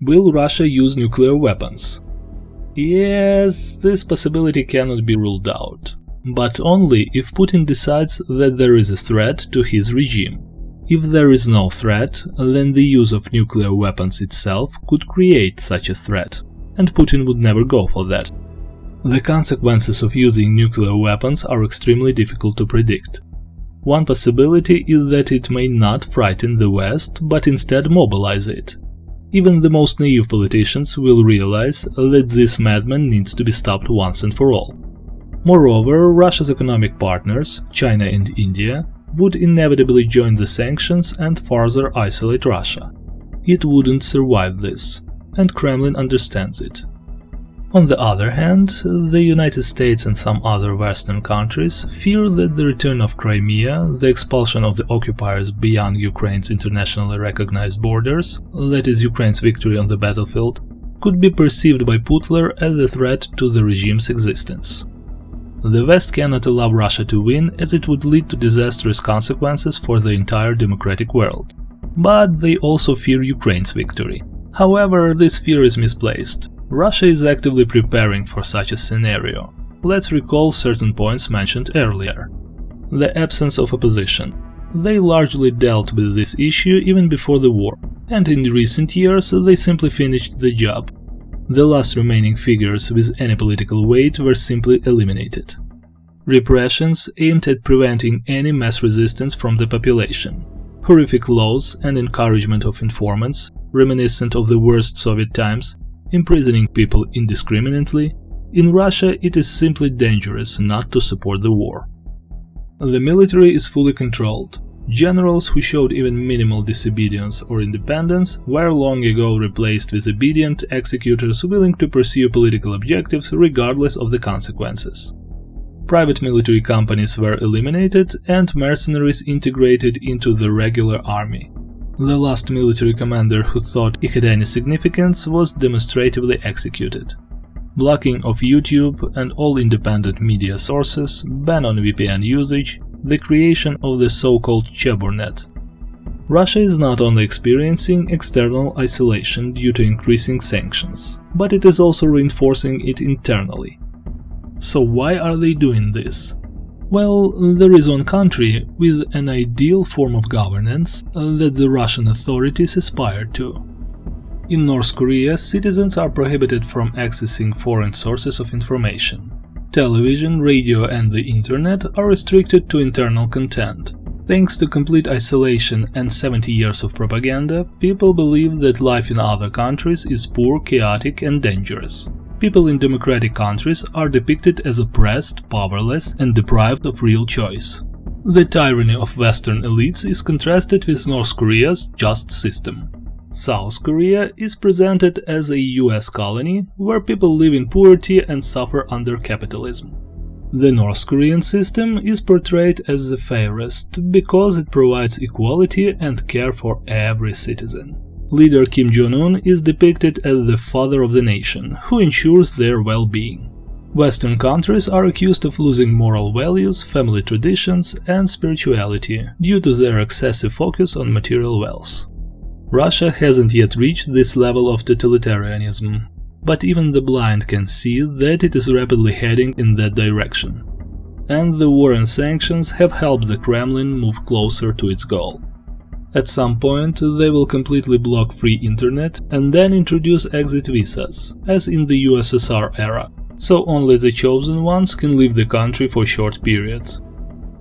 Will Russia use nuclear weapons? Yes, this possibility cannot be ruled out, but only if Putin decides that there is a threat to his regime. If there is no threat, then the use of nuclear weapons itself could create such a threat, and Putin would never go for that. The consequences of using nuclear weapons are extremely difficult to predict. One possibility is that it may not frighten the West, but instead mobilize it. Even the most naive politicians will realize that this madman needs to be stopped once and for all. Moreover, Russia's economic partners, China and India, would inevitably join the sanctions and further isolate Russia. It wouldn't survive this, and Kremlin understands it. On the other hand, the United States and some other Western countries fear that the return of Crimea, the expulsion of the occupiers beyond Ukraine's internationally recognized borders, that is, Ukraine's victory on the battlefield, could be perceived by Putler as a threat to the regime's existence. The West cannot allow Russia to win, as it would lead to disastrous consequences for the entire democratic world. But they also fear Ukraine's victory. However, this fear is misplaced. Russia is actively preparing for such a scenario. Let's recall certain points mentioned earlier. The absence of opposition. They largely dealt with this issue even before the war, and in recent years they simply finished the job. The last remaining figures with any political weight were simply eliminated. Repressions aimed at preventing any mass resistance from the population. Horrific laws and encouragement of informants, reminiscent of the worst Soviet times, imprisoning people indiscriminately. In Russia, it is simply dangerous not to support the war. The military is fully controlled. Generals who showed even minimal disobedience or independence were long ago replaced with obedient executors willing to pursue political objectives regardless of the consequences. Private military companies were eliminated and mercenaries integrated into the regular army. The last military commander who thought he had any significance was demonstratively executed. Blocking of YouTube and all independent media sources, ban on VPN usage, the creation of the so-called Cheburnet. Russia is not only experiencing external isolation due to increasing sanctions, but it is also reinforcing it internally. So why are they doing this? Well, there is one country with an ideal form of governance that the Russian authorities aspire to. In North Korea, citizens are prohibited from accessing foreign sources of information. Television, radio and the internet are restricted to internal content. Thanks to complete isolation and 70 years of propaganda, people believe that life in other countries is poor, chaotic and dangerous. People in democratic countries are depicted as oppressed, powerless and deprived of real choice. The tyranny of Western elites is contrasted with North Korea's just system. South Korea is presented as a US colony where people live in poverty and suffer under capitalism. The North Korean system is portrayed as the fairest because it provides equality and care for every citizen. Leader Kim Jong-un is depicted as the father of the nation, who ensures their well-being. Western countries are accused of losing moral values, family traditions and spirituality due to their excessive focus on material wealth. Russia hasn't yet reached this level of totalitarianism, but even the blind can see that it is rapidly heading in that direction. And the war and sanctions have helped the Kremlin move closer to its goal. At some point, they will completely block free internet and then introduce exit visas, as in the USSR era, so only the chosen ones can leave the country for short periods.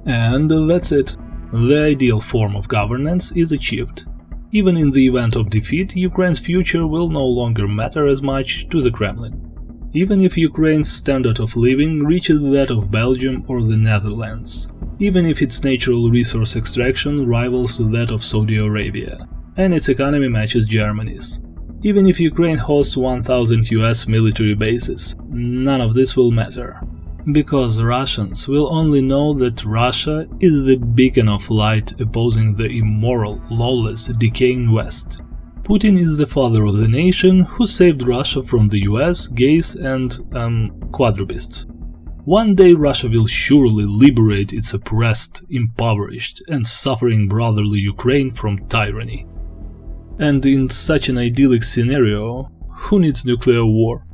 And that's it. The ideal form of governance is achieved. Even in the event of defeat, Ukraine's future will no longer matter as much to the Kremlin. Even if Ukraine's standard of living reaches that of Belgium or the Netherlands. Even if its natural resource extraction rivals that of Saudi Arabia, and its economy matches Germany's. Even if Ukraine hosts 1,000 US military bases, none of this will matter. Because Russians will only know that Russia is the beacon of light opposing the immoral, lawless, decaying West. Putin is the father of the nation who saved Russia from the US, gays and quadrupists. One day Russia will surely liberate its oppressed, impoverished and suffering brotherly Ukraine from tyranny. And in such an idyllic scenario, who needs nuclear war?